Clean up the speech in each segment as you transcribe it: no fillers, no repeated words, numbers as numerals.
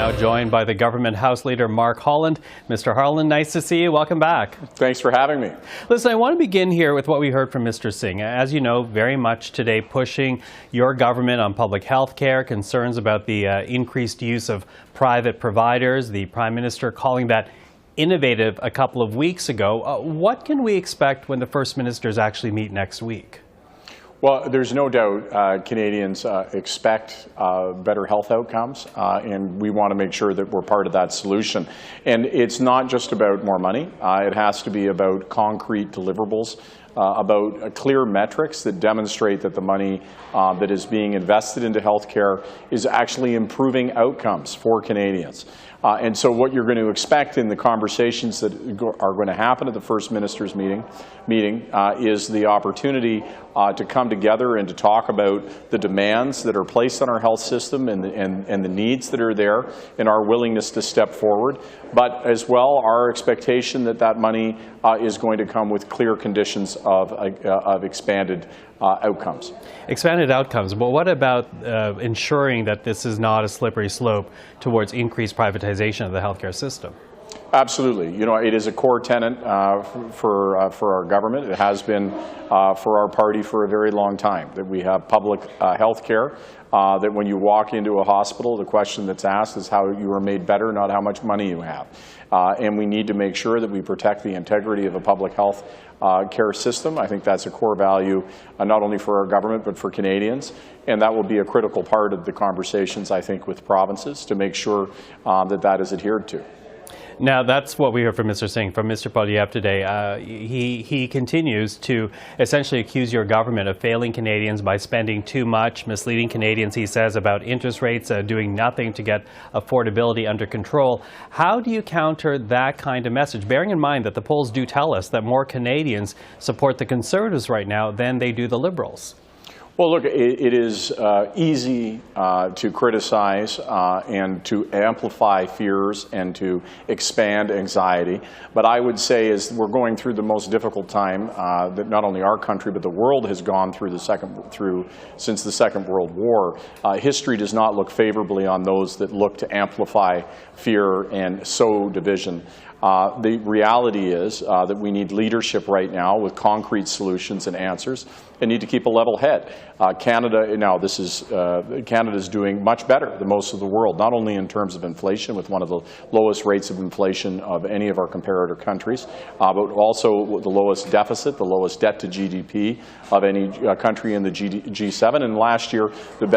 now joined by the government House Leader Mark Holland. Mr. Holland, nice to see you. Welcome back. Thanks for having me. Listen, I want to begin here with what we heard from Mr. Singh. As you know, very much today pushing your government on public health care, concerns about the increased use of private providers, the Prime Minister calling that innovative a couple of weeks ago. What can we expect when the First Ministers actually meet next week? Well, there's no doubt Canadians expect better health outcomes, and we want to make sure that we're part of that solution. And it's not just about more money. It has to be about concrete deliverables, about clear metrics that demonstrate that the money that is being invested into healthcare is actually improving outcomes for Canadians. And so what you're going to expect in the conversations that are going to happen at the First Minister's meeting is the opportunity to come together and to talk about the demands that are placed on our health system and the needs that are there and our willingness to step forward. But as well, our expectation that that money is going to come with clear conditions of expanded outcomes. Expanded outcomes, but what about ensuring that this is not a slippery slope towards increased privatization of the healthcare system? Absolutely. You know, it is a core tenet for our government. It has been for our party for a very long time, that we have public health care, that when you walk into a hospital, the question that's asked is how you are made better, not how much money you have. And we need to make sure that we protect the integrity of a public health care system. I think that's a core value, not only for our government, but for Canadians. And that will be a critical part of the conversations, I think, with provinces to make sure that that is adhered to. Now, that's what we heard from Mr. Singh, from Mr. Poilievre today. He continues to essentially accuse your government of failing Canadians by spending too much, misleading Canadians, he says, about interest rates, doing nothing to get affordability under control. How do you counter that kind of message, bearing in mind that the polls do tell us that more Canadians support the Conservatives right now than they do the Liberals? Well, look, it is easy to criticize and to amplify fears and to expand anxiety. But I would say as we're going through the most difficult time that not only our country but the world has gone through since the Second World War, history does not look favorably on those that look to amplify fear and sow division. The reality is that we need leadership right now with concrete solutions and answers, and need to keep a level head. Canada's doing much better than most of the world, not only in terms of inflation, with one of the lowest rates of inflation of any of our comparator countries, but also the lowest deficit, the lowest debt to GDP of any country in the G7, and last year the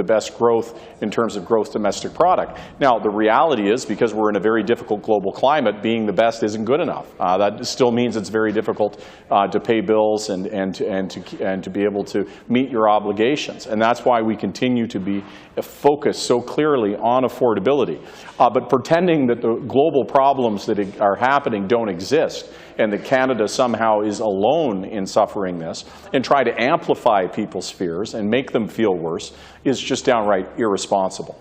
best growth in terms of gross domestic product. Now, the reality is, because we're in a very difficult global climate, being the best isn't good enough. That still means it's very difficult to pay bills and to be able to meet your obligations. And that's why we continue to be focused so clearly on affordability. But pretending that the global problems that are happening don't exist and that Canada somehow is alone in suffering this and try to amplify people's fears and make them feel worse is just downright irresponsible.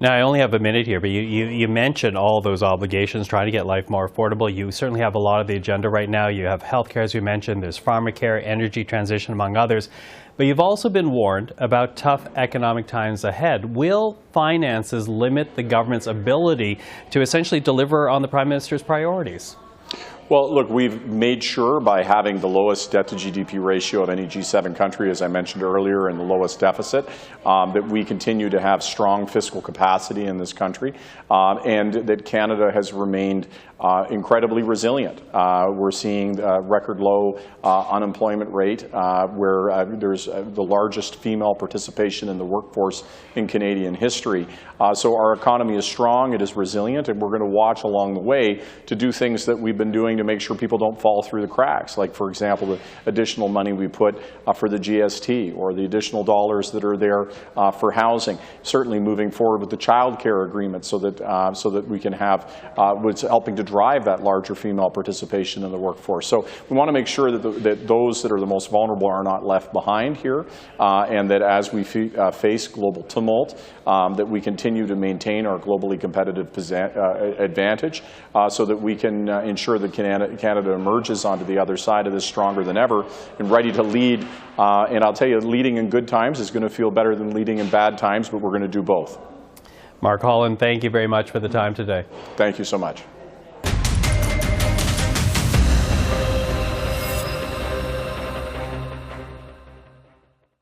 Now, I only have a minute here, but you mentioned all those obligations, trying to get life more affordable. You certainly have a lot of the agenda right now. You have healthcare, as you mentioned. There's pharmacare, energy transition, among others. But you've also been warned about tough economic times ahead. Will finances limit the government's ability to essentially deliver on the Prime Minister's priorities? Well, look, we've made sure by having the lowest debt-to-GDP ratio of any G7 country, as I mentioned earlier, and the lowest deficit, that we continue to have strong fiscal capacity in this country, and that Canada has remained incredibly resilient. We're seeing a record low unemployment rate, where there's the largest female participation in the workforce in Canadian history. So our economy is strong, it is resilient, and we're going to watch along the way to do things that we've been doing to make sure people don't fall through the cracks, like, for example, the additional money we put for the GST, or the additional dollars that are there for housing. Certainly moving forward with the child care agreement so that we can have what's helping to drive that larger female participation in the workforce. So we want to make sure that those that are the most vulnerable are not left behind here, and that as we face global tumult, that we continue to maintain our globally competitive advantage, so that we can ensure that Canada emerges onto the other side of this stronger than ever and ready to lead. And I'll tell you, leading in good times is going to feel better than leading in bad times, but we're going to do both. Mark Holland, thank you very much for the time today. Thank you so much.